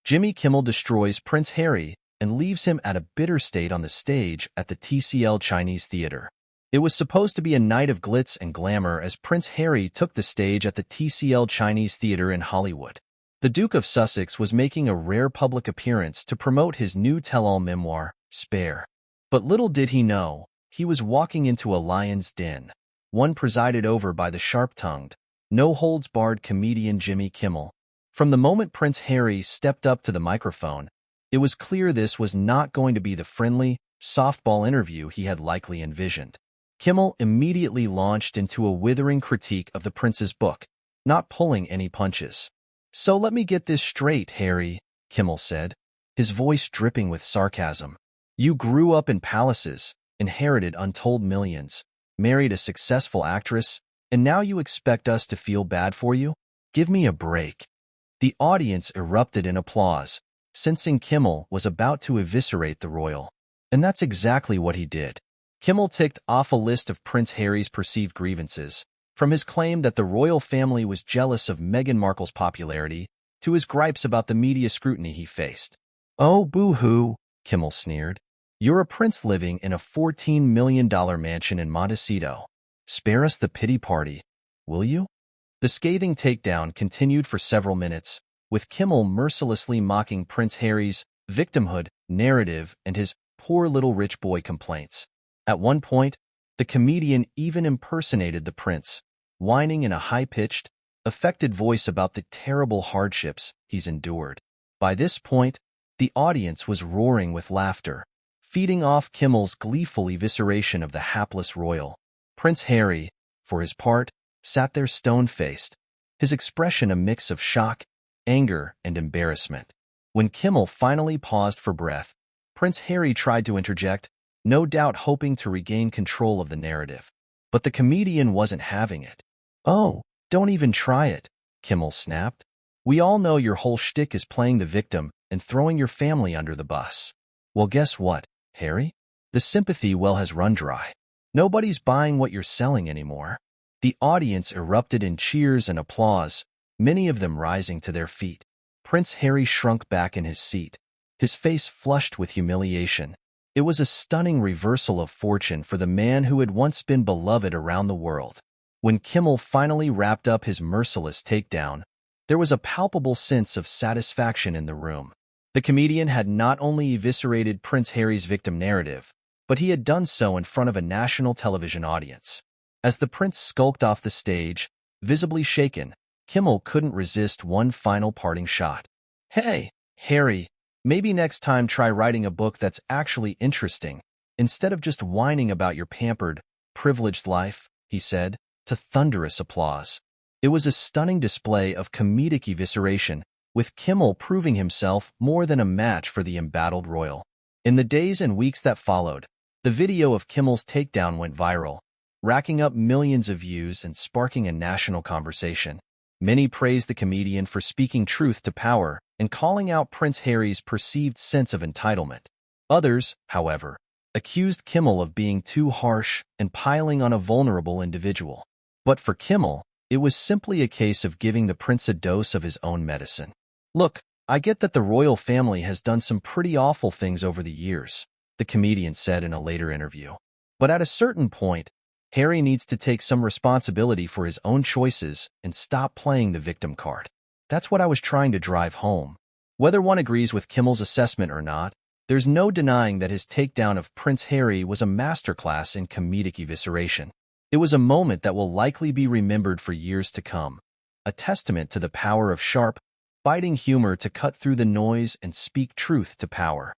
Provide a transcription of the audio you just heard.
Jimmy Kimmel destroys Prince Harry and leaves him at a bitter state on the stage at the TCL Chinese Theater. It was supposed to be a night of glitz and glamour as Prince Harry took the stage at the TCL Chinese Theater in Hollywood. The Duke of Sussex was making a rare public appearance to promote his new tell-all memoir, Spare. But little did he know, he was walking into a lion's den, one presided over by the sharp-tongued, no-holds-barred comedian Jimmy Kimmel. From the moment Prince Harry stepped up to the microphone, it was clear this was not going to be the friendly, softball interview he had likely envisioned. Kimmel immediately launched into a withering critique of the prince's book, not pulling any punches. "So let me get this straight, Harry," Kimmel said, his voice dripping with sarcasm. "You grew up in palaces, inherited untold millions, married a successful actress, and now you expect us to feel bad for you? Give me a break." The audience erupted in applause, sensing Kimmel was about to eviscerate the royal. And that's exactly what he did. Kimmel ticked off a list of Prince Harry's perceived grievances, from his claim that the royal family was jealous of Meghan Markle's popularity, to his gripes about the media scrutiny he faced. "Oh, boo-hoo," Kimmel sneered. "You're a prince living in a $14 million mansion in Montecito. Spare us the pity party, will you?" The scathing takedown continued for several minutes, with Kimmel mercilessly mocking Prince Harry's victimhood narrative and his poor little rich boy complaints. At one point, the comedian even impersonated the prince, whining in a high-pitched, affected voice about the terrible hardships he's endured. By this point, the audience was roaring with laughter, feeding off Kimmel's gleeful evisceration of the hapless royal. Prince Harry, for his part, sat there stone-faced, his expression a mix of shock, anger, and embarrassment. When Kimmel finally paused for breath, Prince Harry tried to interject, no doubt hoping to regain control of the narrative. But the comedian wasn't having it. "Oh, don't even try it," Kimmel snapped. "We all know your whole shtick is playing the victim and throwing your family under the bus. Well, guess what, Harry? The sympathy well has run dry. Nobody's buying what you're selling anymore." The audience erupted in cheers and applause, many of them rising to their feet. Prince Harry shrunk back in his seat, his face flushed with humiliation. It was a stunning reversal of fortune for the man who had once been beloved around the world. When Kimmel finally wrapped up his merciless takedown, there was a palpable sense of satisfaction in the room. The comedian had not only eviscerated Prince Harry's victim narrative, but he had done so in front of a national television audience. As the prince skulked off the stage, visibly shaken, Kimmel couldn't resist one final parting shot. "Hey, Harry, maybe next time try writing a book that's actually interesting, instead of just whining about your pampered, privileged life," he said, to thunderous applause. It was a stunning display of comedic evisceration, with Kimmel proving himself more than a match for the embattled royal. In the days and weeks that followed, the video of Kimmel's takedown went viral, racking up millions of views and sparking a national conversation. Many praised the comedian for speaking truth to power and calling out Prince Harry's perceived sense of entitlement. Others, however, accused Kimmel of being too harsh and piling on a vulnerable individual. But for Kimmel, it was simply a case of giving the prince a dose of his own medicine. "Look, I get that the royal family has done some pretty awful things over the years," the comedian said in a later interview. "But at a certain point, Harry needs to take some responsibility for his own choices and stop playing the victim card. That's what I was trying to drive home." Whether one agrees with Kimmel's assessment or not, there's no denying that his takedown of Prince Harry was a masterclass in comedic evisceration. It was a moment that will likely be remembered for years to come, a testament to the power of sharp, biting humor to cut through the noise and speak truth to power.